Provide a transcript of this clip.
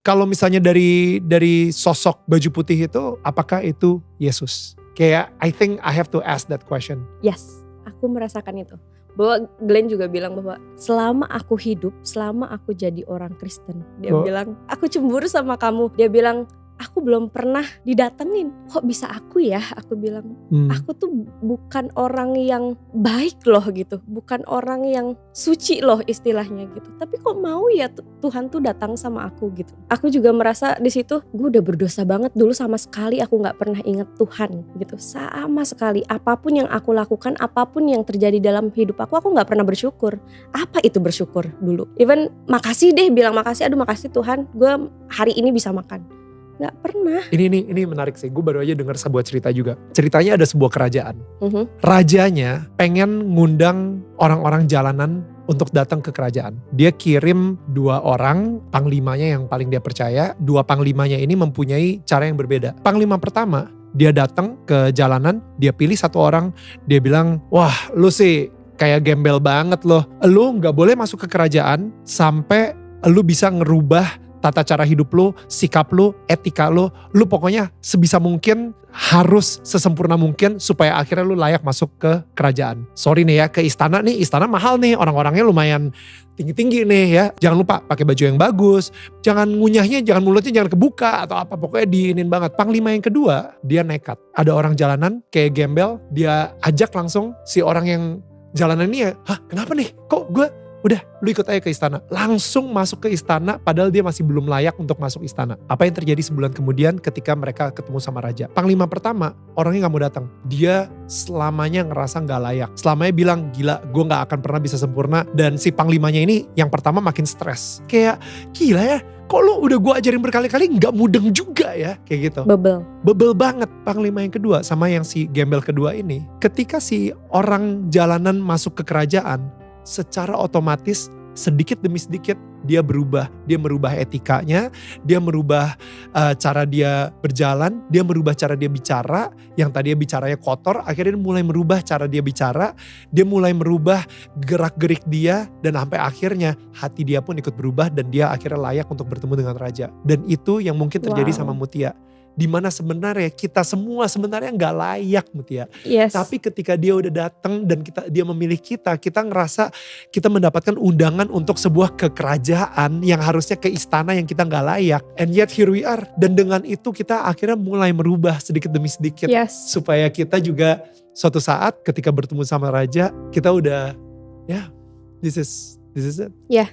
Kalau misalnya dari sosok baju putih itu, apakah itu Yesus? Kayak I think I have to ask that question. Yes, aku merasakan itu. Bahwa Glenn juga bilang bahwa selama aku hidup, selama aku jadi orang Kristen, dia bilang aku cemburu sama kamu. Dia bilang aku belum pernah didatengin. Kok bisa aku ya? Aku bilang aku tuh bukan orang yang baik loh gitu, bukan orang yang suci loh istilahnya gitu. Tapi kok mau ya Tuhan tuh datang sama aku gitu. Aku juga merasa di situ gue udah berdosa banget dulu, sama sekali aku nggak pernah ingat Tuhan gitu. Sama sekali apapun yang aku lakukan, apapun yang terjadi dalam hidup aku nggak pernah bersyukur. Apa itu bersyukur dulu? Even makasih deh, bilang makasih, aduh makasih Tuhan, gue hari ini bisa makan. Gak pernah. Ini menarik sih. Gue baru aja dengar sebuah cerita juga. Ceritanya ada sebuah kerajaan. Rajanya pengen ngundang orang-orang jalanan untuk datang ke kerajaan. Dia kirim 2 orang, panglimanya yang paling dia percaya. 2 panglimanya ini mempunyai cara yang berbeda. Panglima pertama, dia datang ke jalanan, dia pilih 1 orang, dia bilang, wah lu sih kayak gembel banget loh. Lu gak boleh masuk ke kerajaan sampai lu bisa ngerubah tata cara hidup lo, sikap lo, etika lo pokoknya sebisa mungkin harus sesempurna mungkin supaya akhirnya lo layak masuk ke kerajaan. Sorry nih ya, ke istana nih, istana mahal nih, orang-orangnya lumayan tinggi-tinggi nih ya. Jangan lupa pakai baju yang bagus, jangan ngunyahnya, jangan mulutnya jangan kebuka atau apa, pokoknya diinin banget. Panglima yang kedua, dia nekat. Ada orang jalanan kayak gembel, dia ajak langsung si orang yang jalanan ini ya, hah kenapa nih, kok gue udah lu ikut aja ke istana. Langsung masuk ke istana padahal dia masih belum layak untuk masuk istana. Apa yang terjadi sebulan kemudian ketika mereka ketemu sama raja? Panglima pertama orangnya gak mau datang. Dia selamanya ngerasa gak layak. Selamanya bilang gila gue gak akan pernah bisa sempurna. Dan si panglimanya ini yang pertama makin stres. Kayak gila ya, kok lu udah gue ajarin berkali-kali gak mudeng juga ya. Kayak gitu. Bebel banget panglima yang kedua sama yang si gembel kedua ini. Ketika si orang jalanan masuk ke kerajaan, secara otomatis sedikit demi sedikit dia merubah etikanya, dia merubah cara dia berjalan, dia merubah cara dia bicara. Yang tadinya bicaranya kotor, akhirnya dia mulai merubah cara dia bicara, dia mulai merubah gerak-gerik dia, dan sampai akhirnya hati dia pun ikut berubah dan dia akhirnya layak untuk bertemu dengan raja. Dan itu yang mungkin terjadi sama Mutia. Dimana sebenarnya kita semua sebenarnya gak layak Mutia. Yes. Tapi ketika dia udah datang dan dia memilih kita ngerasa kita mendapatkan undangan untuk sebuah kekerajaan yang harusnya ke istana yang kita gak layak. And yet here we are. Dan dengan itu kita akhirnya mulai merubah sedikit demi sedikit. Yes. Supaya kita juga suatu saat ketika bertemu sama raja, kita udah this is it. Ya,